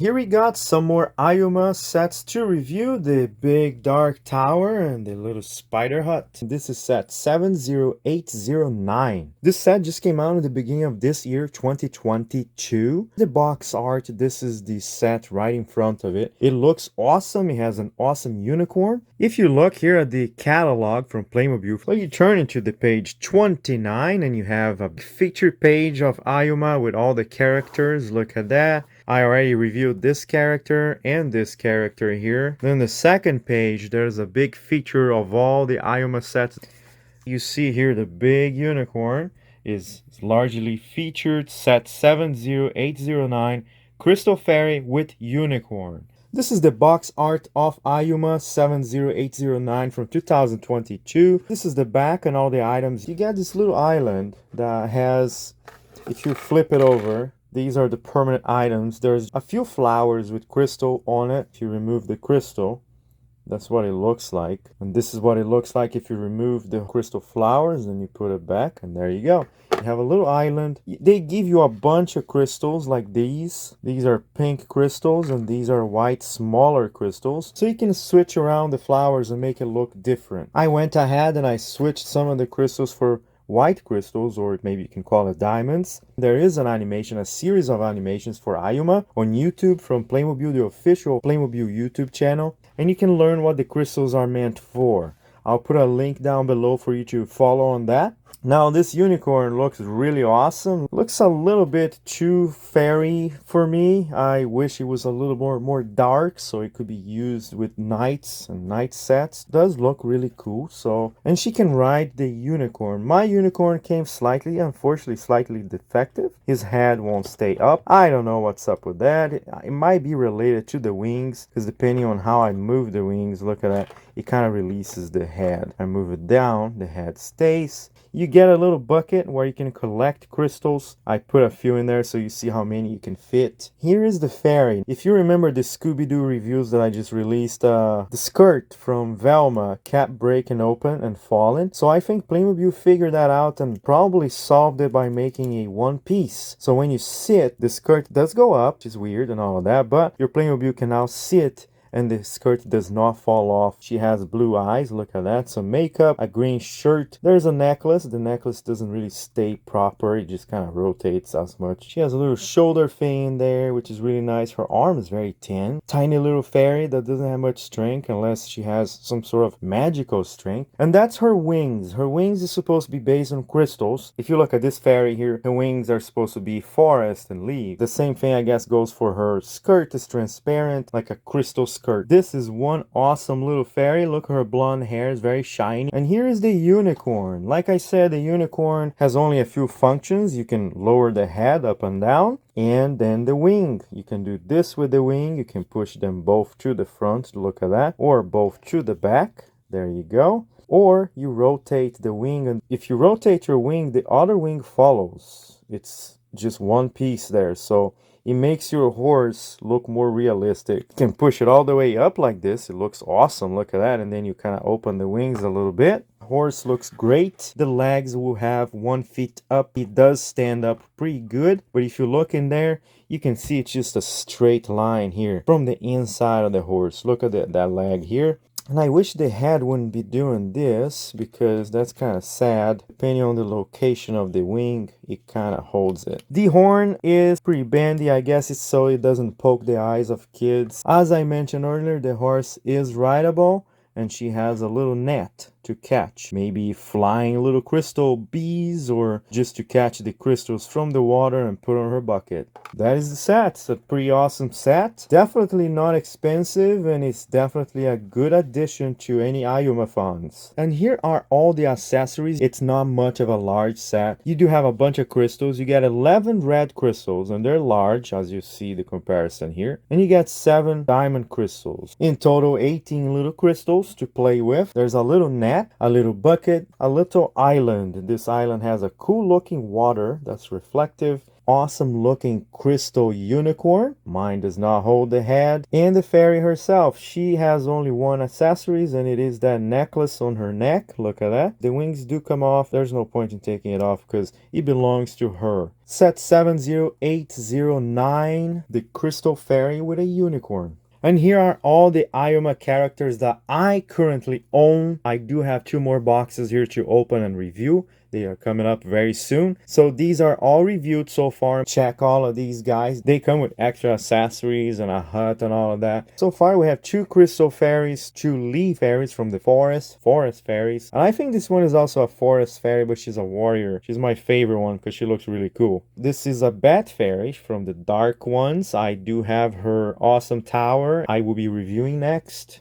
Here we got some more Ayuma sets to review, the big dark tower and the little spider hut. This is set 70809. This set just came out at the beginning of this year, 2022. The box art, this is the set right in front of it. It looks awesome. It has an awesome unicorn. If you look here at the catalog from Playmobil, well, you turn into the page 29 and you have a feature page of Ayuma with all the characters. Look at that. I already reviewed this character and this character here. Then the second page, there's a big feature of all the Ayuma sets. You see here the big unicorn is largely featured, set 70809, Crystal Fairy with Unicorn. This is the box art of Ayuma 70809 from 2022. This is the back and all the items. You get this little island that has, if you flip it over, these are the permanent items. There's a few flowers with crystal on it. If you remove the crystal, that's what it looks like. And this is what it looks like if you remove the crystal flowers and you put it back. And there you go. You have a little island. They give you a bunch of crystals like these. These are pink crystals and these are white, smaller crystals. So you can switch around the flowers and make it look different. I went ahead and I switched some of the crystals for white crystals, or maybe you can call it diamonds. There is an animation, a series of animations for Ayuma on YouTube from Playmobil, the official Playmobil YouTube channel, and you can learn what the crystals are meant for. I'll put a link down below for you to follow on that. Now this unicorn looks really awesome. Looks a little bit too fairy for me. I wish it was a little more dark so it could be used with knights and knight sets. Does look really cool. So, and she can ride the unicorn. My unicorn came unfortunately slightly defective. His head won't stay up. I don't know what's up with that. It might be related to the wings, because depending on how I move the wings, look at that, it kind of releases the head. I move it down, the head stays. You get a little bucket where you can collect crystals. I put a few in there so you see how many you can fit. Here is the fairy. If you remember the ScoobyDoo reviews that I just released, the skirt from Velma kept breaking open and falling. So I think Playmobil figured that out and probably solved it by making a one piece. So when you sit, the skirt does go up, which is weird and all of that, but your Playmobil can now sit and the skirt does not fall off. She has blue eyes, look at that, some makeup, a green shirt. There's a necklace. The necklace doesn't really stay proper, it just kind of rotates as much. She has a little shoulder thing in there, which is really nice. Her arm is very thin. Tiny little fairy that doesn't have much strength unless she has some sort of magical strength. And that's her wings. Her wings is supposed to be based on crystals. If you look at this fairy here, her wings are supposed to be forest and leaves. The same thing I guess goes for her skirt. It's transparent like a crystal skirt. This is one awesome little fairy. Look, her blonde hair is very shiny. And here is the unicorn. Like I said, the unicorn has only a few functions. You can lower the head up and down, and then the wing. You can do this with the wing. You can push them both to the front, look at that, or both to the back. There you go. Or you rotate the wing, and if you rotate your wing, the other wing follows. It's just one piece there, so it makes your horse look more realistic. You can push it all the way up like this. It looks awesome. Look at that. And then you kind of open the wings a little bit. Horse looks great. The legs will have 1 foot up. It does stand up pretty good. But if you look in there, you can see it's just a straight line here from the inside of the horse. Look at that leg here. And I wish the head wouldn't be doing this, because that's kind of sad. Depending on the location of the wing, it kind of holds it. The horn is pretty bendy. I guess it's so it doesn't poke the eyes of kids. As I mentioned earlier, the horse is rideable, and she has a little net to catch. Maybe flying little crystal bees, or just to catch the crystals from the water and put on her bucket. That is the set. It's a pretty awesome set. Definitely not expensive, and it's definitely a good addition to any Ayuma funds. And here are all the accessories. It's not much of a large set. You do have a bunch of crystals. You get 11 red crystals, and they're large, as you see the comparison here. And you get 7 diamond crystals. In total, 18 little crystals to play with. There's a little net, a little bucket, a little island. This island has a cool looking water that's reflective. awesome looking crystal unicorn. Mine does not hold the head. And the fairy herself, she has only one accessories, and it is that necklace on her neck. Look at that. The wings do come off. There's no point in taking it off because it belongs to her. Set 70809, the crystal fairy with a unicorn. And here are all the Ayuma characters that I currently own. I do have 2 more boxes here to open and review. They are coming up very soon. So these are all reviewed so far. Check all of these guys. They come with extra accessories and a hut and all of that. So far we have 2 crystal fairies, 2 leaf fairies from the forest fairies. And I think this one is also a forest fairy, but she's a warrior. She's my favorite one because she looks really cool. This is a bat fairy from the dark ones. I do have her awesome tower I will be reviewing next.